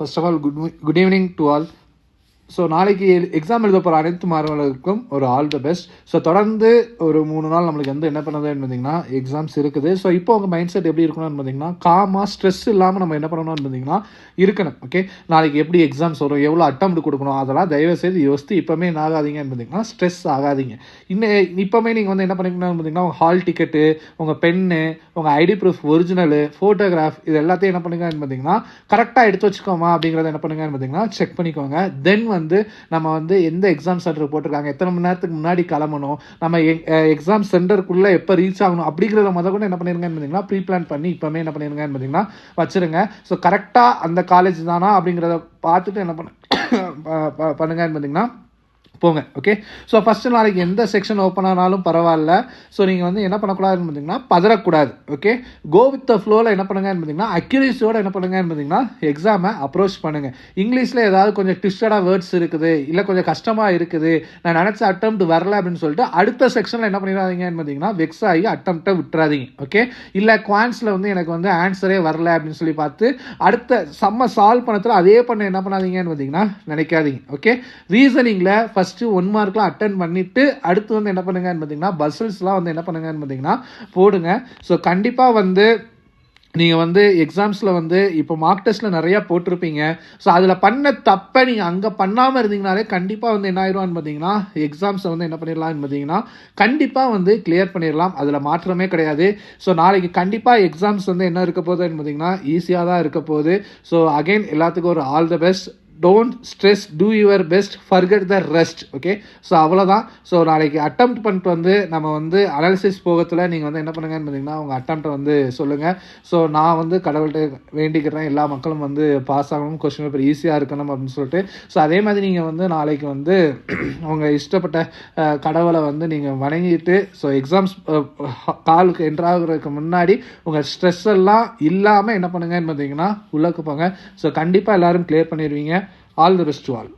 First of all, good evening to all. So நாளைக்கு exam எழுத போகிற அனைத்து மாணவர்களுக்கும் ஒரு ஆல் த பெஸ்ட். ஸோ தொடர்ந்து ஒரு 3 நாள் நம்மளுக்கு என்ன பண்ணுறதுன்னு பார்த்தீங்கன்னா எக்ஸாம்ஸ் இருக்குது. ஸோ இப்போ உங்கள் மைண்ட் செட் எப்படி இருக்கணும்னு பார்த்தீங்கன்னா காமாக ஸ்ட்ரெஸ் இல்லாமல் நம்ம என்ன பண்ணணும்னு பார்த்தீங்கன்னா இருக்கணும். ஓகே, நாளைக்கு எப்படி எக்ஸாம்ஸ் வரும், எவ்வளோ அட்டெம்ப்ட் கொடுக்கணும், அதெல்லாம் தயவுசெய்து யோசித்து இப்போமே என்ன ஆகாதீங்கன்னு பார்த்தீங்கன்னா ஸ்ட்ரெஸ் ஆகாதீங்க. இப்போமே நீங்கள் என்ன பண்ணிக்கணும்னு பார்த்தீங்கன்னா உங்கள் ஹால் டிக்கெட்டு, உங்கள் பென்னு, உங்கள் ஐடி ப்ரூஃப் ஒரிஜினலு, ஃபோட்டோகிராஃப், இது எல்லாத்தையும் என்ன பண்ணுங்கன்னு பார்த்தீங்கன்னா கரெக்டாக எடுத்து வச்சுக்கோமா அப்படிங்கிறத என்ன பண்ணுங்கன்னு பார்த்தீங்கன்னா செக் பண்ணிக்கோங்க. தென் நம்ம எந்த எக்ஸாம் சென்டர் போட்டிருக்காங்க, எத்தனை மணி நேரத்துக்கு முன்னாடி கிளம்பணும், நம்ம எக்ஸாம் சென்டருக்குள்ளே எப்போ ரீச் ஆகணும் அப்படிங்கிறத கூட என்ன பண்ணிருங்கன்னு பார்த்தீங்கன்னா ப்ரீ பிளான் பண்ணி இப்போமே என்ன பண்ணிருங்கன்னு பார்த்தீங்கன்னா வச்சுருங்க. ஸோ கரெக்டாக அந்த காலேஜ் தானா அப்படிங்கிறத பார்த்துட்டு என்ன பண்ணுங்கன்னு பார்த்தீங்கன்னா போங்க. ஓகே, ஸோ ஃபஸ்ட்டு நாளைக்கு எந்த செக்ஷன் ஓப்பன் ஆனாலும் பரவாயில்ல. ஸோ நீங்கள் என்ன பண்ணக்கூடாதுன்னு பார்த்தீங்கன்னா பதறக்கூடாது. ஓகே, கோ வித் த ஃப்ளோவில் என்ன பண்ணுங்கன்னு பார்த்தீங்கன்னா அக்யூரேசியோடு என்ன பண்ணுங்கன்னு பார்த்தீங்கன்னா எக்ஸாமை அப்ரோச் பண்ணுங்கள். இங்கிலீஷில் ஏதாவது கொஞ்சம் ட்விஸ்டடாக வேர்ட்ஸ் இருக்குது, இல்லை கொஞ்சம் கஷ்டமாக இருக்குது, நான் நினச்ச அட்டெம்ப்ட் வரல அப்படின்னு சொல்லிட்டு அடுத்த செக்ஷனில் என்ன பண்ணிடாதீங்கன்னு பார்த்தீங்கன்னா வெக்ஸ் ஆகி அட்டெம்ப்டை விட்டுறாதீங்க. ஓகே, இல்லை குவான்ஸில் எனக்கு ஆன்சரே வரல அப்படின்னு சொல்லி பார்த்து அடுத்த செம்ம சால்வ் பண்ணத்தில் அதே பண்ண என்ன பண்ணாதீங்கன்னு பார்த்தீங்கன்னா நினைக்காதீங்க. ஓகே, ரீசனிங்கில் ஃபஸ்ட்டு 1 மார்க்லாம் அட்டன் பண்ணிட்டு அடுத்து என்ன பண்ணுங்கன்னு பார்த்தீங்கன்னா பசில்ஸ்லாம் என்ன பண்ணுங்கன்னு பார்த்தீங்கன்னா போடுங்க. ஸோ கண்டிப்பாக நீங்கள் எக்ஸாம்ஸில் இப்போ மார்க் டெஸ்ட்டில் நிறையா போட்டிருப்பீங்க. ஸோ அதில் பண்ண தப்பை நீங்கள் அங்கே பண்ணாமல் இருந்தீங்கனாலே கண்டிப்பாக என்ன ஆயிடுவான்னு பார்த்தீங்கன்னா எக்ஸாம்ஸை என்ன பண்ணிடலாம்னு பார்த்தீங்கன்னா கண்டிப்பாக கிளியர் பண்ணிடலாம். அதில் மாற்றமே கிடையாது. ஸோ நாளைக்கு கண்டிப்பாக எக்ஸாம்ஸ் என்ன இருக்க போகுதுன்னு பார்த்தீங்கன்னா ஈஸியாக தான் இருக்க போகுது. ஸோ அகைன் எல்லாத்துக்கும் ஒரு all the best. Don't stress, two your best, forget the rest. Okay, so அவ்வளோதான். ஸோ நாளைக்கு அட்டெம்ப்ட் பண்ணிட்டு நம்ம அனாலிசிஸ் போகத்தில் நீங்கள் என்ன பண்ணுங்கன்னு பார்த்தீங்கன்னா உங்கள் அட்டெம்ப்டை சொல்லுங்கள். ஸோ நான் கடவுள்கிட்ட வேண்டிக்கிறேன் எல்லா மக்களும் பாஸ் ஆகணும், கொஸ்டின் பேப்பர் ஈஸியாக இருக்கணும் அப்படின்னு சொல்லிட்டு. ஸோ அதே மாதிரி நீங்கள் நாளைக்கு உங்கள் இஷ்டப்பட்ட கடவுளை நீங்கள் வணங்கிட்டு ஸோ எக்ஸாம்ஸ் காலுக்கு என்ட்ராகிறதுக்கு முன்னாடி உங்கள் ஸ்ட்ரெஸ் எல்லாம் இல்லாமல் என்ன பண்ணுங்கன்னு பார்த்தீங்கன்னா உள்ளக்கு போங்க. ஸோ கண்டிப்பாக எல்லோரும் கிளியர் பண்ணிடுவீங்க. All the best to all.